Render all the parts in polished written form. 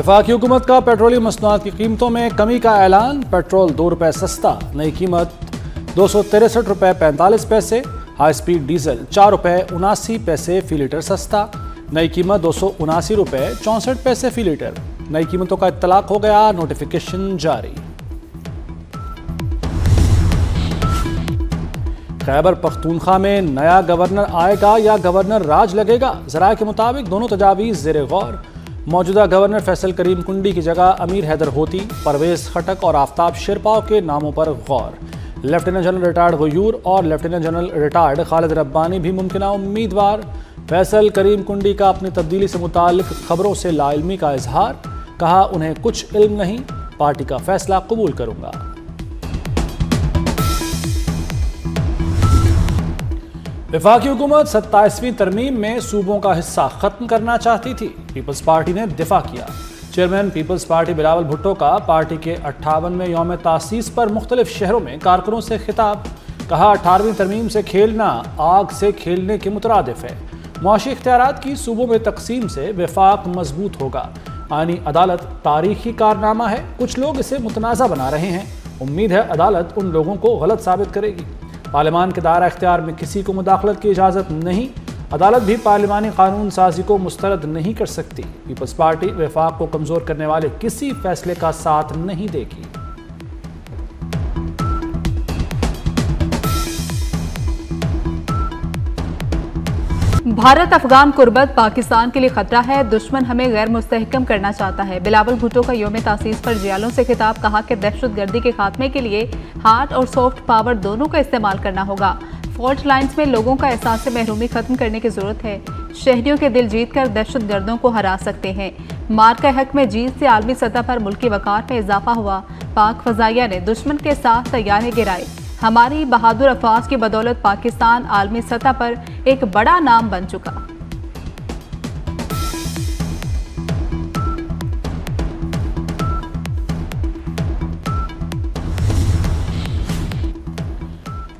वफाकी हुकूमत का पेट्रोलियम मसनूआत की कीमतों में कमी का ऐलान। पेट्रोल ₹2 सस्ता, नई कीमत ₹263.45। हाई स्पीड डीजल ₹4.79 फी लीटर सस्ता, नई कीमत ₹279.64 फी लीटर। नई कीमतों का इत्तलाक हो गया, नोटिफिकेशन जारी। खैबर पख्तूनख्वा में नया गवर्नर आएगा या गवर्नर राज लगेगा? ज़राए के मुताबिक दोनों तजावीज़ ज़ेरे गौर। मौजूदा गवर्नर फैसल करीम कुंडी की जगह अमीर हैदर होती, परवेज खटक और आफ्ताब शेरपाव के नामों पर गौर। लेफ्टिनेंट जनरल रिटायर्ड गयूर और lieutenant general retired Khalid Rabbani भी मुमकिना उम्मीदवार। फैसल करीम कुंडी का अपनी तब्दीली से मुताल्लिक खबरों से लाइल्मी का इजहार। कहा, उन्हें कुछ इल्म नहीं, पार्टी का फैसला कबूल करूंगा। वफाकी हुकूमत 27वीं तरमीम में सूबों का हिस्सा खत्म करना चाहती थी। पीपल्स पार्टी ने दिफा किया। Chairman peoples party Bilawal Bhutto का पार्टी के 58वें यौम तासीस पर मुख्तलिफ शहरों में कारकुनों से खिताब। कहा, 18वीं तरमीम से खेलना आग से खेलने के मुतरादिफ है। मुआशी इख्तियारात की सूबों में तकसीम से वफाक मजबूत होगा। आईनी अदालत तारीखी कारनामा है, कुछ लोग इसे मुतनाज़ा बना रहे हैं। उम्मीद है अदालत उन लोगों को गलत साबित करेगी। पार्लियामान के दायरा इख्तियार में किसी को मुदाखलत की इजाज़त नहीं। अदालत भी पार्लियामानी कानून साजी को मुस्तरद नहीं कर सकती। पीपल्स पार्टी वफाक को कमज़ोर करने वाले किसी फैसले का साथ नहीं देगी। भारत अफगान कुर्बत पाकिस्तान के लिए खतरा है, दुश्मन हमें गैर मुस्तहकम करना चाहता है। बिलावल भुट्टो का यौम तासीस पर जियालों से खिताब। कहा कि दहशतगर्दी के खात्मे के लिए हार्ड और सॉफ्ट पावर दोनों का इस्तेमाल करना होगा। फॉल्ट लाइन्स में लोगों का एहसास महरूमी खत्म करने की जरूरत है। शहरियों के दिल जीत कर दहशतगर्दों को हरा सकते हैं। मार्का हक में जीत से आलमी सतह पर मुल्की वकार में इजाफा हुआ। पाक फजाइया ने दुश्मन के साथ तैयारे गिराए। हमारी बहादुर अफवाज की बदौलत पाकिस्तान आलमी सतह पर एक बड़ा नाम बन चुका।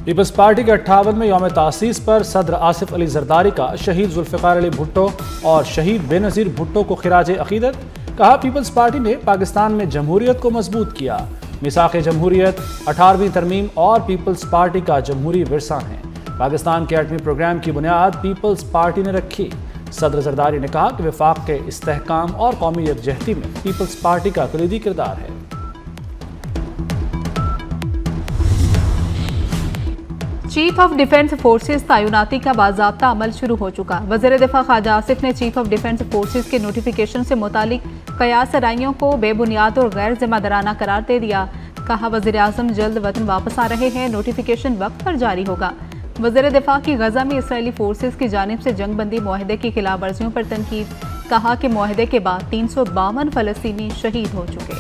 पीपल्स पार्टी के 58वें यौम तासीस पर सदर आसिफ अली जरदारी का शहीद जुल्फ़िकार अली भुट्टो और शहीद बेनज़ीर भुट्टो को खिराज अक़ीदत। कहा, पीपल्स पार्टी ने पाकिस्तान में जमहूरियत को मजबूत किया। मिसाक़े जमहूरियत, 18वीं तरमीम और पीपल्स पार्टी का जमहूरी विरसा है। पाकिस्तान के एटमी प्रोग्राम की बुनियाद पीपल्स पार्टी ने रखी। सदर जरदारी ने कहा कि वफाक के इस्तेहकाम और कौमी यकजहती में पीपल्स पार्टी का कलीदी किरदार है। चीफ ऑफ डिफेंस फोर्सेज तैनाती का बाज़ाब्ता अमल शुरू हो चुका। वज़ीर दिफा ख्वाजा आसिफ ने चीफ ऑफ डिफेंस फोर्सेज के नोटिफिकेशन से मुतालिक कयास राइयों को बेबुनियाद और गैर जिम्मेदाराना करार दे दिया। कहा, वज़ीर आज़म जल्द वतन वापस आ रहे हैं, नोटिफिकेशन वक्त पर जारी होगा। वज़ीर दिफा की गजा में इसराइली फोर्सेज की जानिब से जंगबंदी मुआहदे की खिलाफ वर्जियों पर तनकीद। कहा कि मुआहदे के बाद 352 फ़लस्तीनी शहीद हो चुके।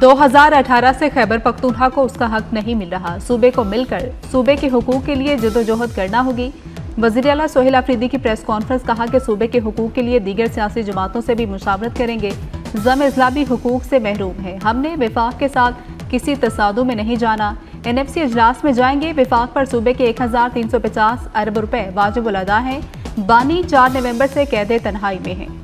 2018 से खैबर पख्तूनख्वा को उसका हक नहीं मिल रहा। सूबे को मिलकर सूबे के हुकूक के लिए जदोजहद करना होगी। वज़ीर आला सोहेल अफरीदी की प्रेस कॉन्फ्रेंस। कहा कि सूबे के हुकूक के लिए दीगर सियासी जमातों से भी मुशावरत करेंगे। ज़म इज़ला भी हुकूक से महरूम है। हमने विफाक के साथ किसी तसादुम में नहीं जाना। NFC इजलास में जाएंगे। विफाक पर सूबे के 1350 अरब रुपए वाजिब उल अदा हैं। बानी 4 नवंबर से कैद तन्हाई में हैं।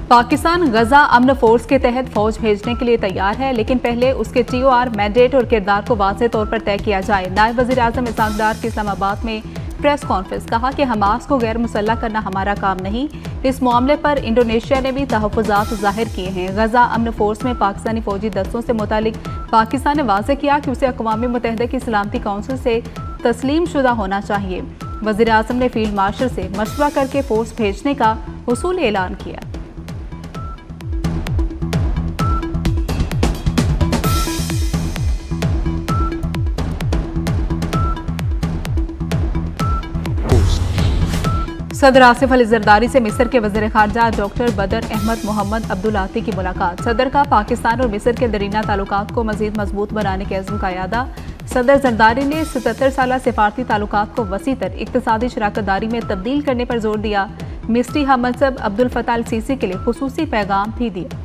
पाकिस्तान गजा अमन फोर्स के तहत फौज भेजने के लिए तैयार है, लेकिन पहले उसके TOR मैंडेट और किरदार को वाज़ेह तौर पर तय किया जाए। नायब वज़ीर आज़म इसहाक डार की इस्लामाबाद में प्रेस कॉन्फ्रेंस। कहा कि हमास को गैर मुसल्लह करना हमारा काम नहीं। इस मामले पर इंडोनेशिया ने भी तहफ़्फ़ुज़ात ज़ाहिर किए हैं। गजा अमन फोर्स में पाकिस्तानी फौजी दस्तों से मुतालिक पाकिस्तान ने वाज़ेह किया कि उसे अक़वाम मुत्तहिदा की सलामती काउंसिल से तस्लीम शुदा होना चाहिए। वज़ीर आज़म ने फील्ड मार्शल से मशवरा करके फोर्स भेजने का उसूल ऐलान किया। सदर आसिफ अली जरदारी से मिस्र के वज़ीर ख़ारजा डॉक्टर बदर अहमद मोहम्मद अब्दुल आती की मुलाकात। सदर का पाकिस्तान और मिस्र के दरीना ताल्लुकात को मज़ीद मजबूत बनाने के अज़्म का यादा। सदर जरदारी ने 77 साला सिफारती ताल्लुकात को वसी तर इक़्तिसादी शराकत दारी में तब्दील करने पर जोर दिया। मिस्री हमनसब अब्दुल फताह अल सीसी के लिए खुसूसी पैगाम भी दिया।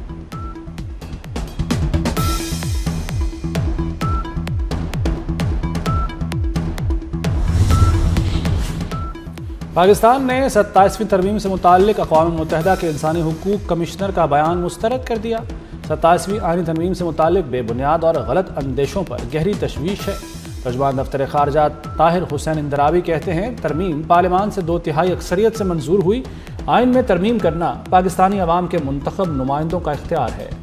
पाकिस्तान ने 27वीं तरमीम से मुताल्लिक अक़वाम मुत्तहिदा के इंसानी हुकूक कमिश्नर का बयान मुस्तरद कर दिया। 27वीं आईनी तरमीम से मुताल्लिक बेबुनियाद और गलत अंदेशों पर गहरी तशवीश है। तर्जुमान दफ्तर ख़ारजा ताहिर हुसैन इंदरावी कहते हैं, तरमीम पार्लियामान से 2/3 अक्सरियत से मंजूर हुई। आइन में तरमीम करना पाकिस्तानी अवाम के मुंतखब नुमाइंदों का इख्तियार है।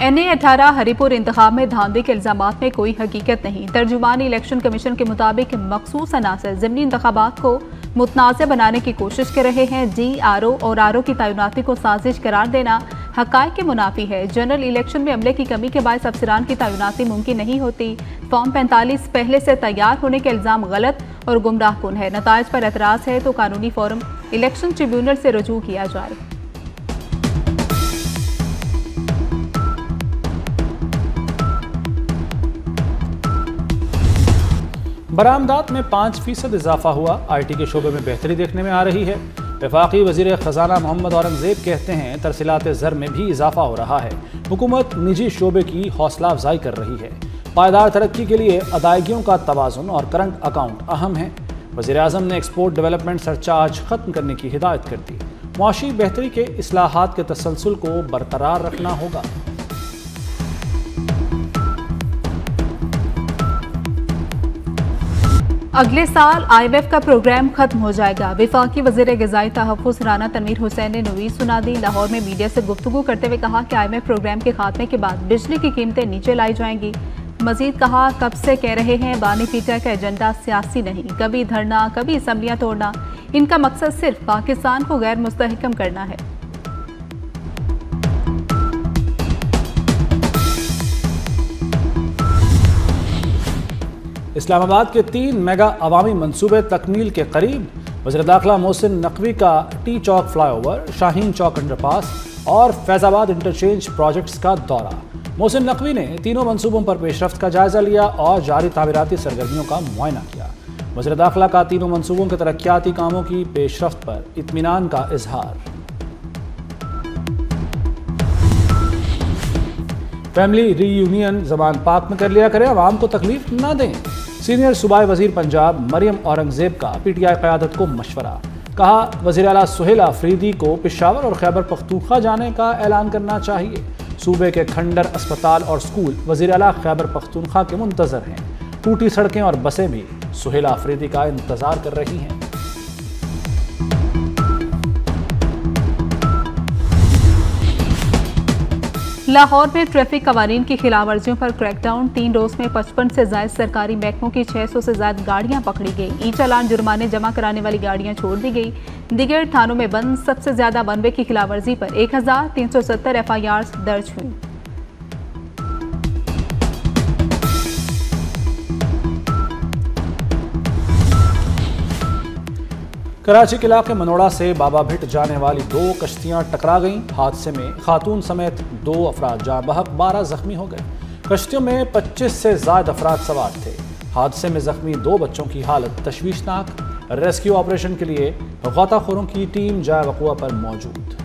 NA-18 हरिपुर इंतखाब में धांधली के इल्जामात में कोई हकीकत नहीं। तर्जुमान इलेक्शन कमीशन के मुताबिक मखसूस अनासर ज़िमनी इंतखाबात को मुतनाज़ बनाने की कोशिश कर रहे हैं। GRO और RO की तैनाती को साजिश करार देना हक़ाइक़ के मुनाफी है। जनरल इलेक्शन में अमले की कमी के बायस अफसरान की तैनाती मुमकिन नहीं होती। फॉर्म 45 पहले से तैयार होने के इल्ज़ाम गलत और गुमराह कुन है। नताइज पर एतराज़ है तो कानूनी फोरम इलेक्शन ट्रिब्यूनल से रुजू किया जाए। बरामदात में 5% इजाफा हुआ। IT के शोबे में बेहतरी देखने में आ रही है। वफाकी वज़ीर ख़जाना मोहम्मद औरंगज़ेब कहते हैं, तरसीलात ज़र में भी इजाफा हो रहा है। हुकूमत निजी शोबे की हौसला अफजाई कर रही है। पायदार तरक्की के लिए अदायगियों का तवाज़ुन और करंट अकाउंट अहम है। वज़ीर आज़म ने एक्सपोर्ट डेवलपमेंट सरचार्ज ख़त्म करने की हिदायत कर दी। मुआशी बेहतरी के इस्लाहात के तसलसल को बरकरार रखना होगा। अगले साल IMF का प्रोग्राम खत्म हो जाएगा। वफाकी वज़ीर ग़िज़ाई तहफ़्फ़ुज़ राना तनवीर हुसैन ने नवीद सुना दी। लाहौर में मीडिया से गुफ्तगू करते हुए कहा कि IMF प्रोग्राम के खात्मे के बाद बिजली की कीमतें नीचे लाई जाएंगी। मजीद कहा, कब से कह रहे हैं बानी पीटा का एजेंडा सियासी नहीं, कभी धरना कभी असम्बलियाँ तोड़ना। इनका मकसद सिर्फ पाकिस्तान को गैर मुस्तहकम करना है। इस्लामाबाद के 3 मेगा अवामी मंसूबे तकमील के करीब। वज़ीर दाखिला मोहसिन नकवी का टी चौक फ्लाईओवर, शाहीन चौक अंडरपास और फैज़ाबाद इंटरचेंज प्रोजेक्ट्स का दौरा। मोहसिन नकवी ने तीनों मंसूबों पर पेशरफ्त का जायजा लिया और जारी तामीराती सरगर्मियों का मुआयना किया। वज़ीर दाखिला का तीनों मंसूबों के तरक्याती कामों की पेशरफ्त पर इत्मीनान का इजहार। फैमिली रीयूनियन ज़बान पाक में कर लिया करें, आवाम को तकलीफ न दें। सीनियर सूबाई वज़ीर पंजाब मरियम औरंगज़ेब का PTI क़यादत को मशवरा। कहा, वज़ीर आला सुहेल आफरीदी को पेशावर और खैबर पख्तूनख्वा जाने का ऐलान करना चाहिए। सूबे के खंडर अस्पताल और स्कूल वज़ीर आला खैबर पख्तूनख्वा के मुंतज़र हैं। टूटी सड़कें और बसें भी सुहेल आफरीदी का इंतज़ार कर रही हैं। लाहौर में ट्रैफिक कवानीन की खिलाफ वर्जियों पर क्रैकडाउन। 3 रोज में 55 से ज्यादा सरकारी महकमों की 600 से ज्यादा गाड़ियां पकड़ी गई। ई चालान जुर्माने जमा कराने वाली गाड़ियां छोड़ दी गई। दिगर थानों में बंद। सबसे ज्यादा वनवे की खिलाफ वर्जी पर 1370 FIR दर्ज हुई। कराची के इलाके मनोड़ा से बाबा भिट जाने वाली 2 कश्तियां टकरा गईं। हादसे में खातून समेत 2 अफराद जाँ बहक 12 जख्मी हो गए। कश्तियों में 25 से ज्यादा अफराद सवार थे। हादसे में जख्मी 2 बच्चों की हालत तशवीशनाक। रेस्क्यू ऑपरेशन के लिए गौताखोरों की टीम जाए वक़ुआ पर मौजूद।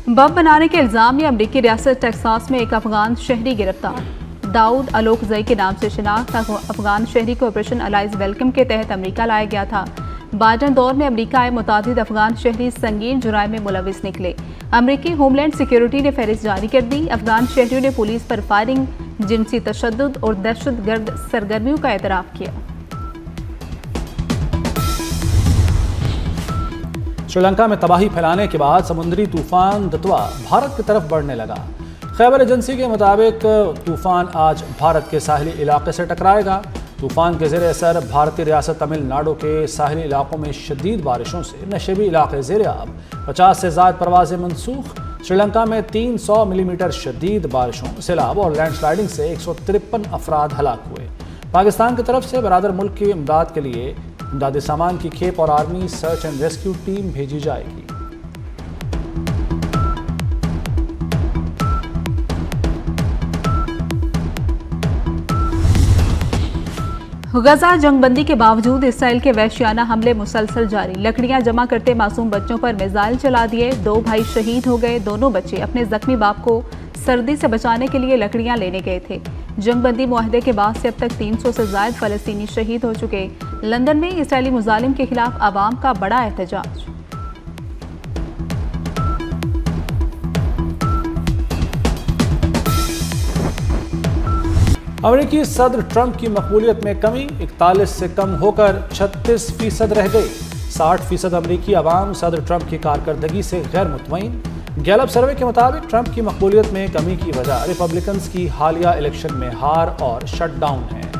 बम बनाने के इल्जाम में अमरीकी रियासत टेक्सास में एक अफगान शहरी गिरफ्तार। दाऊद अलोकजई के नाम से शनाख्त अफगान शहरी को ऑपरेशन अलाइज वेलकम के तहत अमेरिका लाया गया था। बाइडन दौर में अमेरिका आए मुतादिद अफगान शहरी संगीन जुराइम में मुलविस निकले। अमेरिकी होमलैंड सिक्योरिटी ने फहरिस्त जारी कर दी। अफगान शहरियों ने पुलिस पर फायरिंग, जिनसी तशद्दुद और दहशतगर्द सरगर्मियों का एतराफ़ किया। श्रीलंका में तबाही फैलाने के बाद समुद्री तूफान दतवा भारत की तरफ बढ़ने लगा। खैबर एजेंसी के मुताबिक तूफान आज भारत के साहिली इलाके से टकराएगा। तूफान के ज़ेर असर भारतीय रियासत तमिलनाडु के साहिली इलाकों में शदीद बारिशों से नशेबी इलाके ज़ेर आब। 50 से ज़ायद परवाज़ें मनसूख। श्रीलंका में 300 मिलीमीटर शदीद बारिशों, सैलाब और लैंडस्लाइडिंग से 153 अफराद हलाक हुए। पाकिस्तान की तरफ से बरादर मुल्क की इमदाद के लिए इमदादी सामान की खेप और army search and rescue team भेजी जाएगी। गजा जंगबंदी के बावजूद इसराइल के वहशियाना हमले मुसलसल जारी। लकड़ियां जमा करते मासूम बच्चों पर मिसाइल चला दिए। 2 भाई शहीद हो गए। दोनों बच्चे अपने जख्मी बाप को सर्दी से बचाने के लिए लकड़ियां लेने गए थे। जंगबंदी मुआहदे के बाद से अब तक 300 से ज्यादा फलस्तीनी शहीद हो चुके। लंदन में इसराइली मुजालिम के खिलाफ आवाम का बड़ा एहतजाज। अमेरिकी सदर ट्रंप की मकबूलियत में कमी 41 से कम होकर 36% रह गई। 60% अमेरिकी आवाम सदर ट्रंप की कारकर्दगी से गैर मुतमईन। गैलप सर्वे के मुताबिक ट्रंप की मकबूलियत में कमी की वजह रिपब्लिकन्स की हालिया इलेक्शन में हार और शटडाउन है।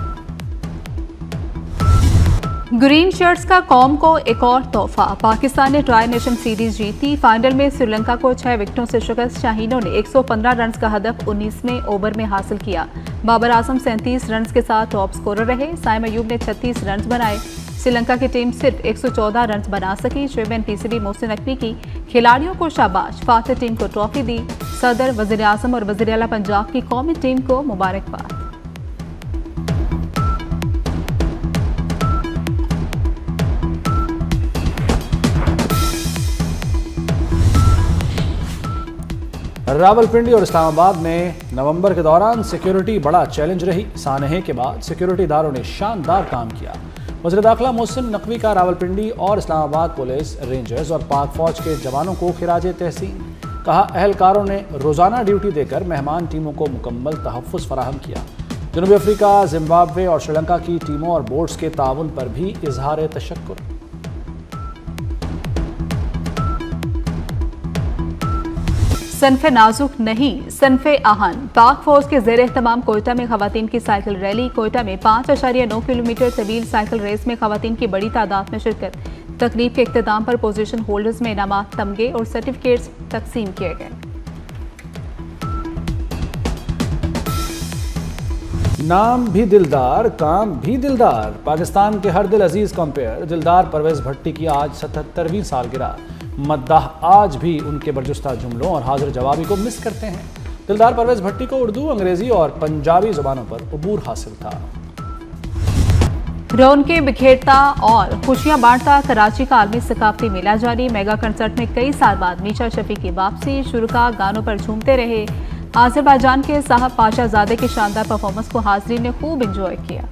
ग्रीन शर्ट्स का कौम को एक और तोहफा। पाकिस्तान ने ट्राई नेशन सीरीज जीती। फाइनल में श्रीलंका को 6 विकेटों से शिकस्त। शाहीनों ने 115 रन का हदफ 19वें ओवर में हासिल किया। बाबर आजम 37 रन के साथ टॉप स्कोरर रहे। साइम अयूब ने 36 रन बनाए। श्रीलंका की टीम सिर्फ 114 रन बना सकी। चेयरमैन पीसीबी मोहसिन नकवी की खिलाड़ियों को शाबाश। फातह टीम को ट्रॉफी दी। सदर, वजीर आजम और वजीर आला पंजाब की कौमी टीम को मुबारकबाद। रावलपिंडी और इस्लामाबाद में नवंबर के दौरान सिक्योरिटी बड़ा चैलेंज रही। सानहे के बाद सिक्योरिटी इदारों ने शानदार काम किया। वज़ीर दाखिला मोहसिन नकवी का रावलपिंडी और इस्लामाबाद पुलिस, रेंजर्स और पाक फौज के जवानों को खिराजे तहसीन। कहा, अहलकारों ने रोजाना ड्यूटी देकर मेहमान टीमों को मुकम्मल तहफ़्फ़ुज़ फराहम किया। जनूबी अफ्रीका, जिम्बाब्वे और श्रीलंका की टीमों और बोर्ड्स के ताउन पर भी इजहार तशक्कुर। सनफे नाजुक नहीं, सनफे आहन। पाक फौज के ज़ेर एहतमाम कोयटा में खवातीन की साइकिल रैली। कोयटा में 5.9 किलोमीटर तवील साइकिल रेस में खवातीन की बड़ी तादाद में शिरकत। तकरीब के इख्तिताम पर पोजीशन होल्डर्स में इनामात, तमगे और सर्टिफिकेट्स तकसीम किए गए। नाम भी दिलदार, काम भी दिलदार। पाकिस्तान के हर दिल अजीज कंपेयर दिलदार परवेज भट्टी की आज 77वीं सालगिरह। मद्दाह आज भी उनके बरजुस्ता जुमलों और हाजिर जवाबी को मिस करते हैं। दिलदार परवेज भट्टी को उर्दू, अंग्रेजी और पंजाबी जुबानों पर अबूर हासिल था। रौनकें बिखेरता और खुशियां बांटता कराची का आलमी सकाफती मेला जारी। मेगा कंसर्ट में कई साल बाद मीशा शफी की वापसी। शुरका गानों पर झूमते रहे। आज़रबाईजान के साहब पाशाजादे की शानदार परफॉर्मेंस को हाज़रीन ने खूब इंजॉय किया।